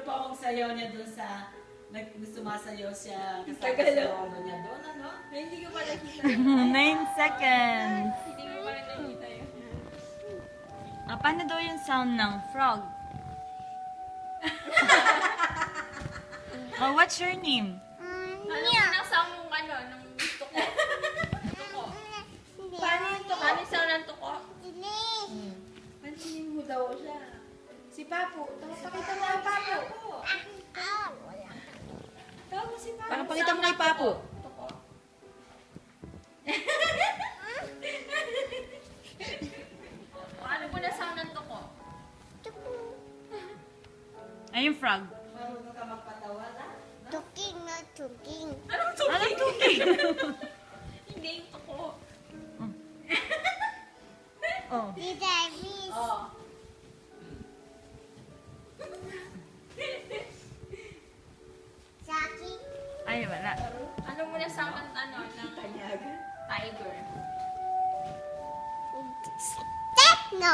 po akong sayaw niya doon sa sumasayaw siya kasama sa lolo niya doon, ano? Hindi ko pa nakita. 9 seconds. Hindi ko pa rin nakita yun. Paano daw yung sound ng frog? What's your name? Ano mo nang sound ng ano, ng tuko? Tuko. Paano yung tuko? Paano yung sound ng tuko? Pansinin mo daw siya. Si Papo. Pakita mo ang Papo. Tawag mo si Papo. Pakita mo kay Papo. Tuko. Paano mo na sound ng tuko? Ay, yung frog. Marunong ka magpatawa na? Tuking na tuking. Anong tuko? Anong tuki? Hindi yung tuko. Oh. Tita Miss. Oo. Saki. Ay, wala. Ano mo na sound ng ano, ng tiger? Techno.